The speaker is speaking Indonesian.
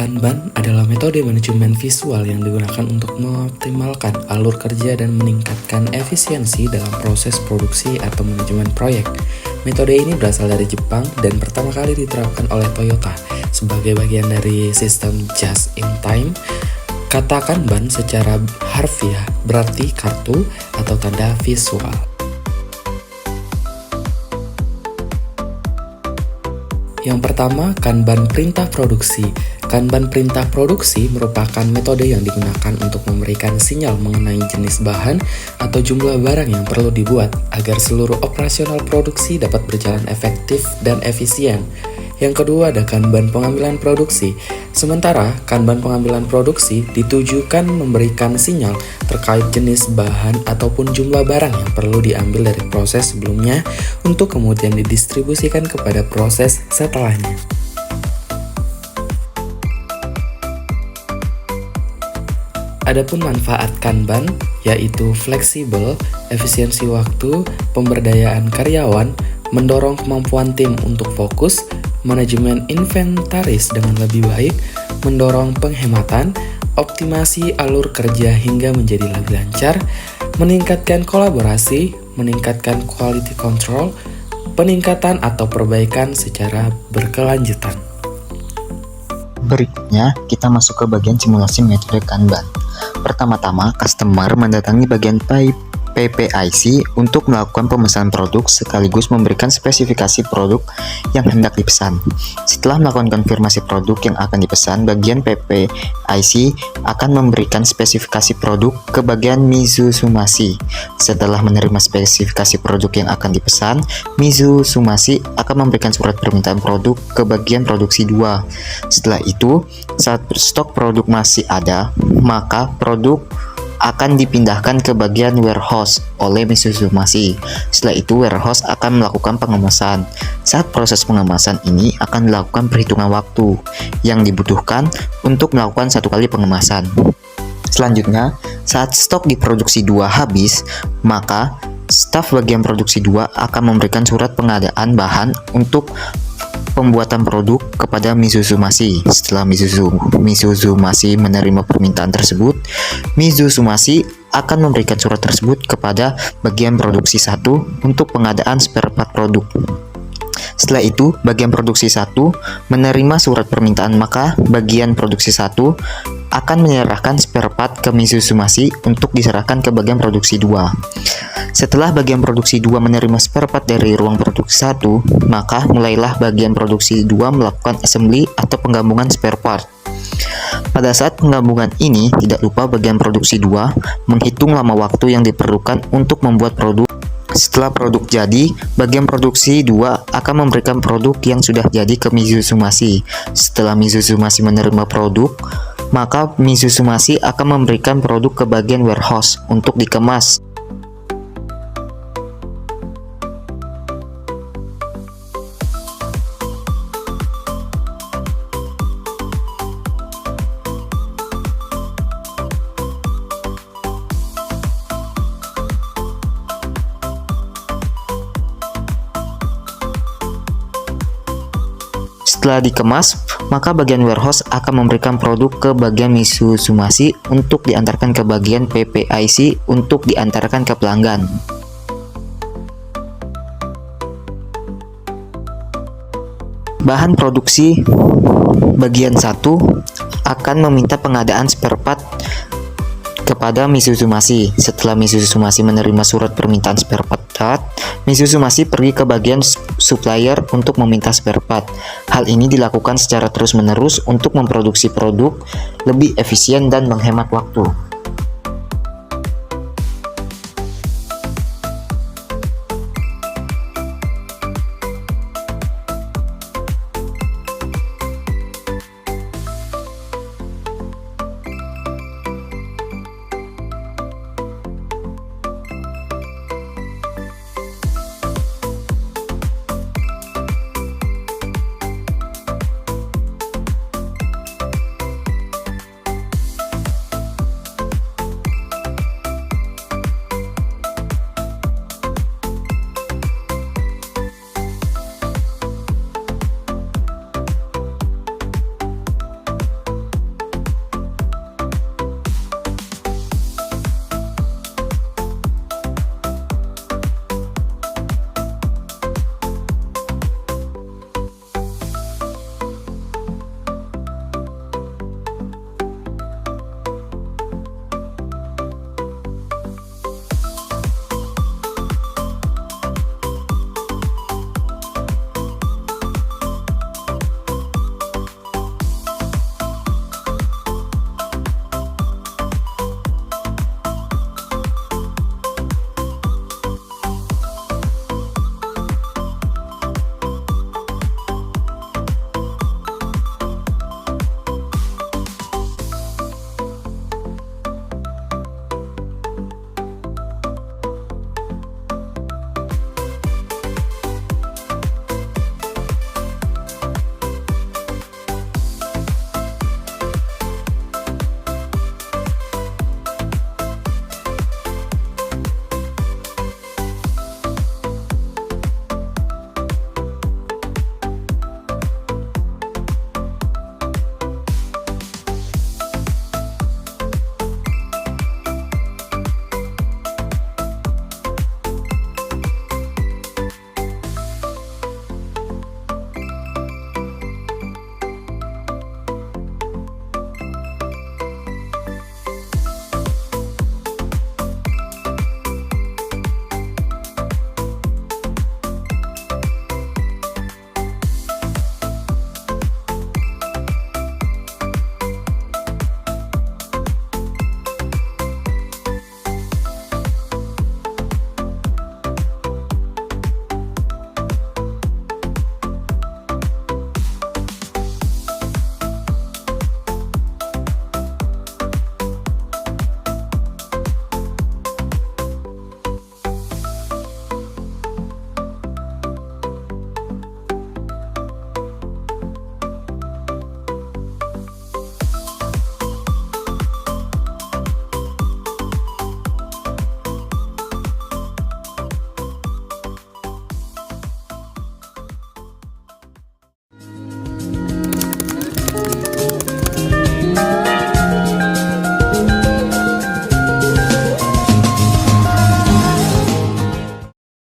Kanban adalah metode manajemen visual yang digunakan untuk mengoptimalkan alur kerja dan meningkatkan efisiensi dalam proses produksi atau manajemen proyek. Metode ini berasal dari Jepang dan pertama kali diterapkan oleh Toyota sebagai bagian dari sistem just in time. Kata Kanban secara harfiah berarti kartu atau tanda visual. Yang pertama, Kanban perintah produksi. Kanban perintah produksi merupakan metode yang digunakan untuk memberikan sinyal mengenai jenis bahan atau jumlah barang yang perlu dibuat agar seluruh operasional produksi dapat berjalan efektif dan efisien. Yang kedua ada Kanban pengambilan produksi. Sementara Kanban pengambilan produksi ditujukan memberikan sinyal terkait jenis bahan ataupun jumlah barang yang perlu diambil dari proses sebelumnya untuk kemudian didistribusikan kepada proses setelahnya. Adapun manfaat Kanban yaitu fleksibel, efisiensi waktu, pemberdayaan karyawan, mendorong kemampuan tim untuk fokus, manajemen inventaris dengan lebih baik, mendorong penghematan, optimasi alur kerja hingga menjadi lebih lancar, meningkatkan kolaborasi, meningkatkan quality control, peningkatan atau perbaikan secara berkelanjutan. Berikutnya, kita masuk ke bagian simulasi metode Kanban. Pertama-tama, customer mendatangi bagian PPIC untuk melakukan pemesanan produk sekaligus memberikan spesifikasi produk yang hendak dipesan. Setelah melakukan konfirmasi produk yang akan dipesan, bagian PPIC akan memberikan spesifikasi produk ke bagian Mizusumasi. Setelah menerima spesifikasi produk yang akan dipesan, Mizusumasi akan memberikan surat permintaan produk ke bagian produksi 2. Setelah itu, saat stok produk masih ada, maka produk akan dipindahkan ke bagian warehouse oleh Mizusumasi. Setelah itu warehouse akan melakukan pengemasan. Saat proses pengemasan ini akan dilakukan perhitungan waktu yang dibutuhkan untuk melakukan satu kali pengemasan. Selanjutnya, saat stok di produksi 2 habis, maka staf bagian produksi 2 akan memberikan surat pengadaan bahan untuk pembuatan produk kepada Mizusumasi. Setelah Mizusumasi menerima permintaan tersebut, Mizusumasi akan memberikan surat tersebut kepada bagian produksi 1 untuk pengadaan spare part produk. Setelah itu, bagian produksi 1 menerima surat permintaan, maka bagian produksi 1 akan menyerahkan spare part ke Mizusumasi untuk diserahkan ke bagian produksi 2. Setelah bagian produksi 2 menerima spare part dari ruang produksi 1, maka mulailah bagian produksi 2 melakukan assembly atau penggabungan spare part. Pada saat penggabungan ini, tidak lupa bagian produksi 2 menghitung lama waktu yang diperlukan untuk membuat produk. Setelah produk jadi, bagian produksi 2 akan memberikan produk yang sudah jadi ke Mizusumasi. Setelah Mizusumasi menerima produk, maka Mizusumasi akan memberikan produk ke bagian warehouse untuk dikemas. Setelah dikemas, maka bagian warehouse akan memberikan produk ke bagian Mizusumasi untuk diantarkan ke bagian PPIC untuk diantarkan ke pelanggan. Bahan produksi bagian 1 akan meminta pengadaan spare part kepada Mizusumasi. Setelah Mizusumasi menerima surat permintaan spare part, Mizusumasi pergi ke bagian supplier untuk meminta spare part. Hal ini dilakukan secara terus-menerus untuk memproduksi produk lebih efisien dan menghemat waktu.